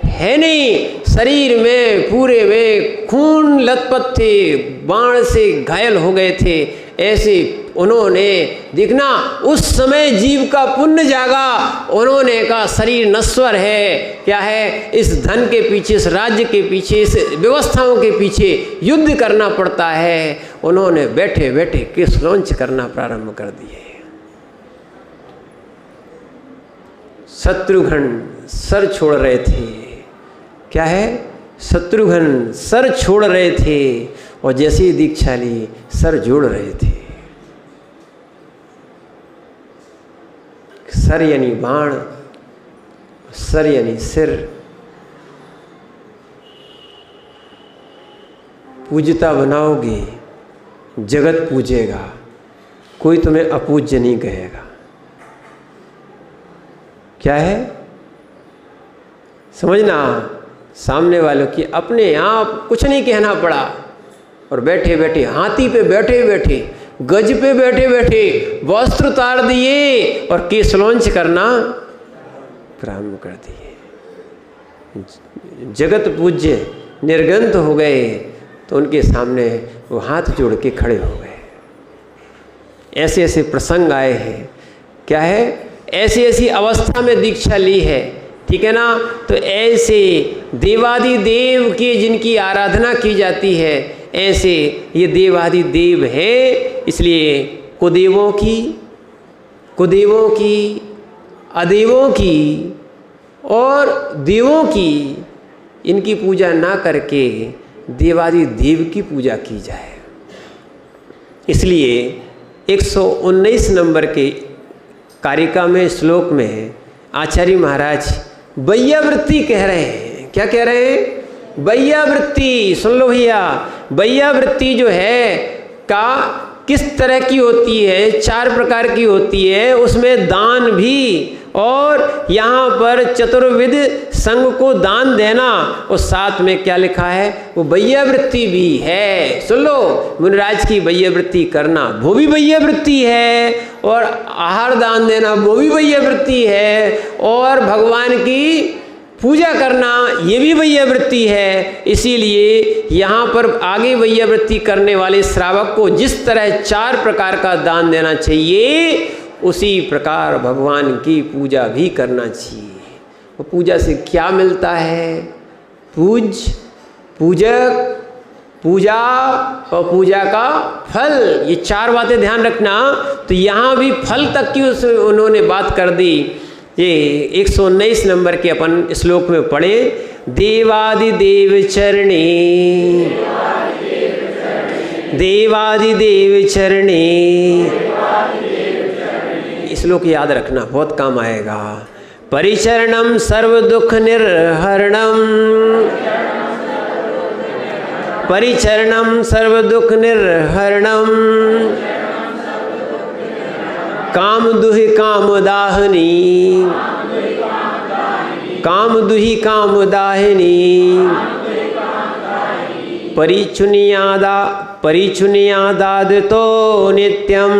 है नहीं। शरीर में पूरे में खून लथपथ थे, बाण से घायल हो गए थे। ऐसे उन्होंने देखना उस समय जीव का पुण्य जागा, उन्होंने कहा शरीर नश्वर है, क्या है, इस धन के पीछे, इस राज्य के पीछे, इस व्यवस्थाओं के पीछे युद्ध करना पड़ता है। उन्होंने बैठे बैठे केस लॉन्च करना प्रारंभ कर दिए। शत्रुघ्न सर छोड़ रहे थे, क्या है, शत्रुघ्न सर छोड़ रहे थे और जैसे ही दीक्षा ली सर जोड़ रहे थे। सर यानी बाण, सर यानी सिर। पूज्यता बनाओगे जगत पूजेगा, कोई तुम्हें अपूज्य नहीं कहेगा। क्या है, समझना, सामने वालों की अपने आप कुछ नहीं कहना पड़ा और बैठे बैठे, हाथी पे बैठे बैठे, गज पे बैठे बैठे वस्त्र उतार दिए और केस लॉन्च करना प्रारंभ कर दिए। जगत पूज्य निर्गंत हो गए तो उनके सामने वो हाथ जोड़ के खड़े हो गए। ऐसे ऐसे प्रसंग आए हैं, क्या है, ऐसी ऐसी अवस्था में दीक्षा ली है, ठीक है ना। तो ऐसे देवादि देव की जिनकी आराधना की जाती है, ऐसे ये देवादि देव है, इसलिए कुदेवों की, अदेवों की और देवों की इनकी पूजा ना करके देवादि देव की पूजा की जाए। इसलिए 119 नंबर के कारिका में, श्लोक में आचार्य महाराज वैयावृत्ति कह रहे हैं। क्या कह रहे हैं, वैयावृत्ति। सुन लो भैया, वैयावृत्ति जो है का किस तरह की होती है, 4 प्रकार की होती है, उसमें दान भी, और यहाँ पर चतुर्विध संघ को दान देना, और साथ में क्या लिखा है, वो वैयावृत्ति भी है। सुन लो, मुनिराज की वैयावृत्ति करना वो भी वैयावृत्ति है, और आहार दान देना वो भी वैयावृत्ति है, और भगवान की पूजा करना ये भी वैयावृत्ति है। इसीलिए यहाँ पर आगे वैयावृत्ति करने वाले श्रावक को जिस तरह 4 प्रकार का दान देना चाहिए, उसी प्रकार भगवान की पूजा भी करना चाहिए। वो पूजा से क्या मिलता है, पूजक, पूजा और पूजा का फल, ये 4 बातें ध्यान रखना। तो यहाँ भी फल तक की उन्होंने बात कर दी। ये 119 नंबर के अपन श्लोक में पढ़े, देवादिदेव चरणे, देवादिदेव चरणे। श्लोक याद रखना, बहुत काम आएगा। परिचरणम सर्व दुख निर्हरणम, परिचरणम सर्व दुख निर्हरणम, कामदुहि कामदाहिनी, कामदुहि कामदाहिनी, परिचुनियादादतो नित्यम।